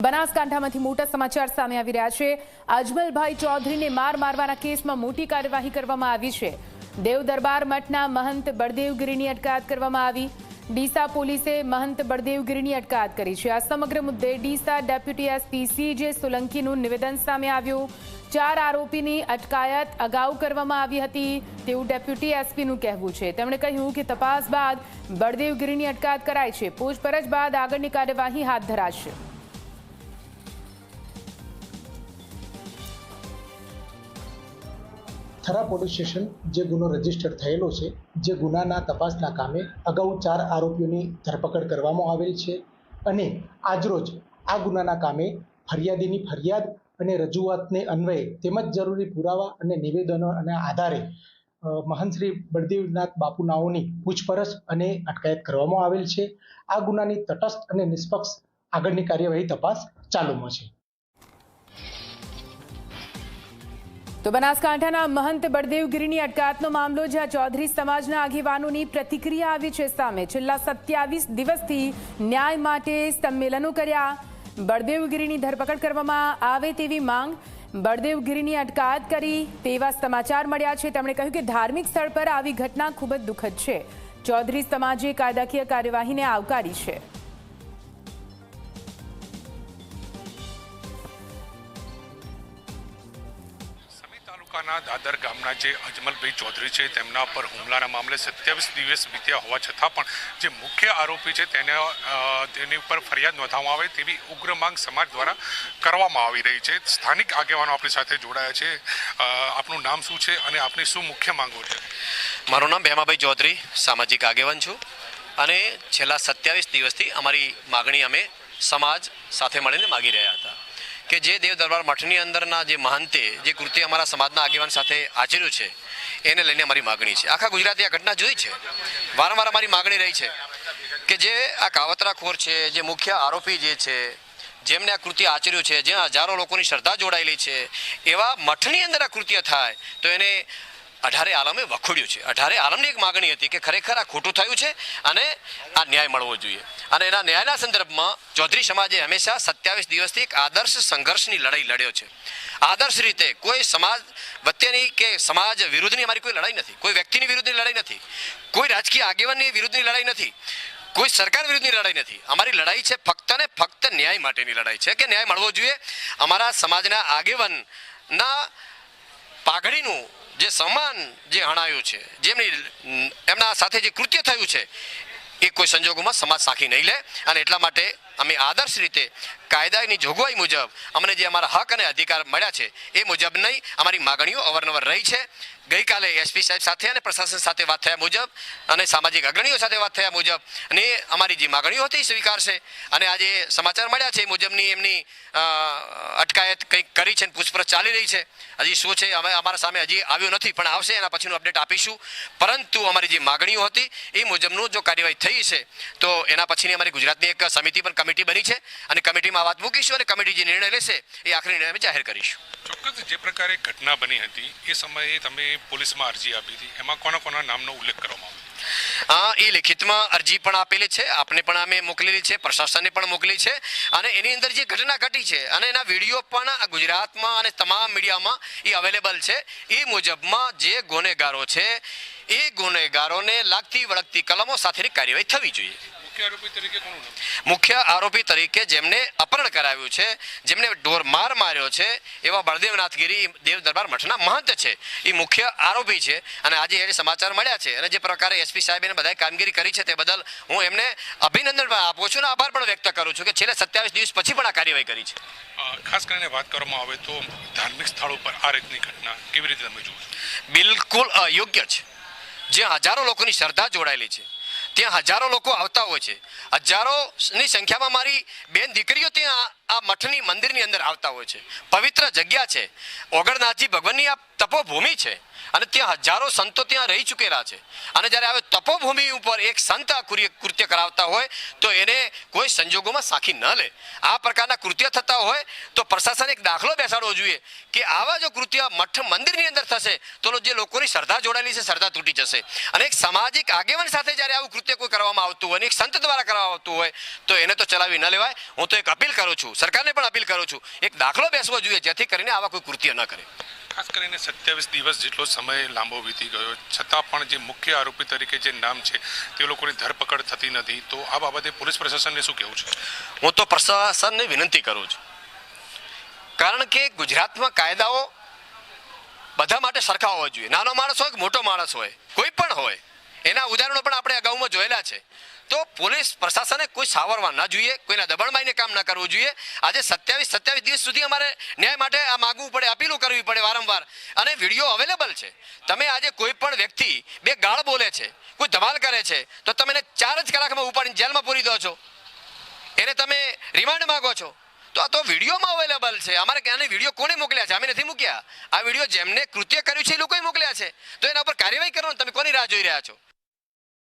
બનાસકાંઠામાંથી મોટા સમાચાર સામે આવી રહ્યા છે। અજમલભાઈ ચૌધરીને મારવાના કેસમાં મોટી કાર્યવાહી કરવામાં આવી છે। દેવ દરબાર મઠના મહંત બળદેવગીરીની અટકાયત કરવામાં આવી। ડીસા પોલીસે મહંત બળદેવગીરીની અટકાયત કરી છે। આ સમગ્ર મુદ્દે ડીસા ડેપ્યુટી એસપી CJ સોલંકીનું નિવેદન સામે આવ્યું। 4 આરોપીની અટકાયત અગાઉ કરવામાં આવી હતી તેવું ડેપ્યુટી એસપીનું કહેવું છે। તેમણે કહ્યું કે તપાસ બાદ બળદેવગીરીની અટકાયત કરાઈ છે। પૂછપરછ બાદ આગળની કાર્યવાહી હાથ ધરાશે। થરા પોલીસ સ્ટેશન જે ગુનો રજીસ્ટર થયેલો છે, જે ગુનાના તપાસના કામે અગાઉ 4 આરોપીઓની ધરપકડ કરવામાં આવેલ છે અને આજરોજ આ ગુનાના કામે ફરિયાદીની ફરિયાદ અને રજૂઆતને અન્વયે તેમજ જરૂરી પુરાવા અને નિવેદનોના આધારે મહંત શ્રી બળદેવનાથ બાપુનાઓની પૂછપરછ અને અટકાયત કરવામાં આવેલ છે। આ ગુનાની તટસ્થ અને નિષ્પક્ષ આગળની કાર્યવાહી તપાસ ચાલુમાં છે। તો બનાસકાંઠાના મહંત બળદેવગીરીની અટકાયતનો મામલો, જ્યાં ચૌધરી સમાજના આગેવાનોની પ્રતિક્રિયા આવી છે સામે। છેલ્લા 27 દિવસથી ન્યાય માટે સંમેલનો કર્યા। બળદેવગીરીની ધરપકડ કરવામાં આવે તેવી માંગ, બળદેવગીરીની અટકાયત કરી તેવા સમાચાર મળ્યા છે। તેમણે કહ્યું કે ધાર્મિક સ્થળ પર આવી ઘટના ખૂબ જ દુઃખદ છે। ચૌધરી સમાજે કાયદાકીય કાર્યવાહીને આવકારી છે। દાદર ગામના જે અજમલભાઈ ચૌધરી છે તેમના પર હુમલાના મામલે 27 દિવસ વીત્યા હોવા છતાં પણ જે મુખ્ય આરોપી છે તેની ઉપર ફરિયાદ નોંધવામાં આવે તેવી ઉગ્ર માંગ સમાજ દ્વારા કરવામાં આવી રહી છે। સ્થાનિક આગેવાનો આપણી સાથે જોડાયા છે। આપનું નામ શું છે અને આપની શું મુખ્ય માંગો છે? મારું નામ ભેમાભાઈ ચૌધરી, સામાજિક આગેવાન છું અને છેલ્લા 27 દિવસથી અમારી માગણી અમે સમાજ સાથે મળીને માગી રહ્યા હતા કે જે દેવ દરબાર મઠની અંદરના જે મહંતે જે કૃત્ય અમારા સમાજના આગેવાન સાથે આચર્યું છે એને લઈને અમારી માગણી છે। આખા ગુજરાતે આ ઘટના જોઈ છે। વારંવાર અમારી માગણી રહી છે કે જે આ કાવતરાખોર છે, જે મુખ્ય આરોપી જે છે, જેમને આ કૃત્ય આચર્યું છે, જ્યાં હજારો લોકોની શ્રદ્ધા જોડાયેલી છે, એવા મઠની અંદર આ કૃત્ય થાય તો એને 18 આલમે વખોડ્યું છે। 18 આલમની એક માગણી હતી કે ખરેખર આ ખોટું થયું છે અને આ ન્યાય મળવો જોઈએ અને એના ન્યાયના સંદર્ભમાં ચૌધરી સમાજે હંમેશા 27 દિવસથી એક આદર્શ સંઘર્ષની લડાઈ લડ્યો છે। આદર્શ રીતે કોઈ સમાજ વચ્ચેની કે સમાજ વિરુદ્ધની અમારી કોઈ લડાઈ નથી, કોઈ વ્યક્તિની વિરુદ્ધની લડાઈ નથી, કોઈ રાજકીય આગેવાનની વિરુદ્ધની લડાઈ નથી, કોઈ સરકાર વિરુદ્ધની લડાઈ નથી। અમારી લડાઈ છે ફક્ત ને ફક્ત ન્યાય માટેની લડાઈ છે કે ન્યાય મળવો જોઈએ। અમારા સમાજના આગેવાનના પાઘડીનું જે સન્માન જે હણાયું છે, જેમની એમના સાથે જે કૃત્ય થયું છે એ કોઈ સંજોગોમાં સમાજ સાખી નહીં લે અને એટલા માટે અમે આદર્શ રીતે કાયદાની જોગવાઈ મુજબ અમને જે અમારા હક અને અધિકાર મળ્યા છે એ મુજબ નહીં અમારી માગણીઓ અવારનવાર રહી છે। ગઈકાલે એસપી સાહેબ સાથે અને પ્રશાસન સાથે વાત થયા મુજબ અને સામાજિક અગ્રણીઓ સાથે વાત થયા મુજબ અને અમારી જે માગણીઓ હતી સ્વીકારશે અને આજે સમાચાર મળ્યા છે એ મુજબની એમની અટકાયત કંઈક કરી છે, પૂછપરછ ચાલી રહી છે। હજી શું છે અમે અમારા સામે હજી આવ્યું નથી, પણ આવશે એના પછીનું અપડેટ આપીશું। પરંતુ અમારી જે માગણીઓ હતી એ મુજબનું જો કાર્યવાહી થઈ છે તો એના પછીની અમારી ગુજરાતની એક સમિતિ પણ કમિટી બની છે અને કમિટીમાં વાત મૂકીશું અને કમિટી જે નિર્ણય લેશે એ આખરી નિર્ણય અમે જાહેર કરીશું। ચોક્કસ જે પ્રકારે ઘટના બની હતી એ સમયે તમે પોલીસમાં અરજી આપી હતી, એમાં કોના નામનો ઉલ્લેખ કરવામાં આવ્યો? એ લિખિતમાં અરજી પણ આપેલી છે, આપને પણ અમે મોકલેલી છે, પ્રશાસનને પણ મોકલી છે અને એની અંદર જે ઘટના ઘટી છે અને એના વિડીયો પણ ગુજરાતમાં અને તમામ મીડિયામાં એ અવેલેબલ છે। એ મુજબમાં જે ગુનેગારો છે એ ગુનેગારોને લાગતી વળગતી કલમો સાથેની કાર્યવાહી થવી જોઈએ। મુખ્ય આરોપી તરીકે જેમને અપહરણ કરાવ્યું છે, જેમને માર માર્યો છે એવા બળદેવનાથગીરી દેવ દરબાર મઠના મહંત છે, એ મુખ્ય આરોપી છે અને આજે એ સમાચાર મળ્યા છે અને જે પ્રકારે એસપી સાહેબે બધાએ કામગીરી કરી છે તે બદલ હું એમને અભિનંદન આપું છું અને આભાર પણ વ્યક્ત કરું છું કે છેલ્લા 27 દિવસ પછી પણ આ કાર્યવાહી કરી છે। ખાસ કરીને વાત કરવામાં આવે તો ધાર્મિક સ્થળો પર આ રીતની ઘટના કેવી રીતે તમે જુઓ છો? બિલકુલ અયોગ્ય છે। જ્યાં હજારો લોકોની શ્રદ્ધા જોડાયેલી છે ત્યાં હજારો લોકો આવતા હોય છે, હજારોની સંખ્યામાં મારી બેન દીકરીઓ ત્યાં આ મઠની મંદિરની અંદર આવતા હોય છે। પવિત્ર જગ્યા છે, ઓગણનાથજી ભગવાનની આ તપોભૂમિ છે અને ત્યાં હજારો સંતો ત્યાં રહી ચૂકેલા છે અને જ્યારે હવે તપોભૂમિ ઉપર એક સંત આ કૃત્ય કરાવતા હોય તો એને કોઈ સંજોગોમાં સાખી ન લે. આ પ્રકારના કૃત્ય થતા હોય તો પ્રશાસન એક દાખલો બેસાડવો જોઈએ કે આવા જો કૃત્ય મઠ મંદિરની અંદર થશે તો જે લોકોની શ્રદ્ધા જોડાયેલી છે શ્રદ્ધા તૂટી જશે. અને એક સામાજિક આગેવાન સાથે જ્યારે આવું કૃત્ય કોઈ કરવામાં આવતું હોય અને એક સંત દ્વારા કરવામાં આવતું હોય તો એને તો ચલાવી ન લેવાય. હું તો એક અપીલ કરું છું, સરકારને પણ અપીલ કરું છું, એક દાખલો બેસવો જોઈએ જેથી કરીને આવા કોઈ કૃત્ય ન કરે. ખાસ કરીને 27 દિવસ જેટલો સમય લાંબો વીતી ગયો છતાં પણ જે મુખ્ય આરોપી તરીકે જે નામ છે તે લોકોની ધરપકડ થતી નથી, તો આ બાબતે પોલીસ પ્રશાસનને શું કહેવું છે? હું તો પ્રશાસનને વિનંતી કરું છું, કારણ કે ગુજરાતમાં કાયદાઓ બધા માટે સરખા હોવા જોઈએ. નાનો માણસ હોય કે મોટો માણસ હોય, કોઈ પણ હોય, એના ઉદાહરણો પણ આપણે અગાઉમાં જોયેલા છે. તો પોલીસ પ્રશાસને કોઈ સાવરવા ના જોઈએ, કોઈના દબાણમાં કામ ના કરવું જોઈએ. આજે 27 દિવસ સુધી અમારે ન્યાય માટે આ માગવું પડે, અપીલો કરવી પડે વારંવાર, અને વિડીયો અવેલેબલ છે. તમે આજે કોઈ પણ વ્યક્તિ બે ગાળ બોલે છે, કોઈ ધમાલ કરે છે, તો તમે એને 4 જ કલાકમાં ઉપાડીને જેલમાં પૂરી દો છો, એને તમે રિમાન્ડ માંગો છો. તો આ તો વિડીયોમાં અવેલેબલ છે. અમારે ક્યાંની વિડીયો કોને મોકલ્યા છે? અમે નથી મૂક્યા. આ વિડીયો જેમને કૃત્ય કર્યું છે એ લોકોએ મોકલ્યા છે. તો એના ઉપર કાર્યવાહી કરો. તમે કોની રાહ જોઈ રહ્યા છો?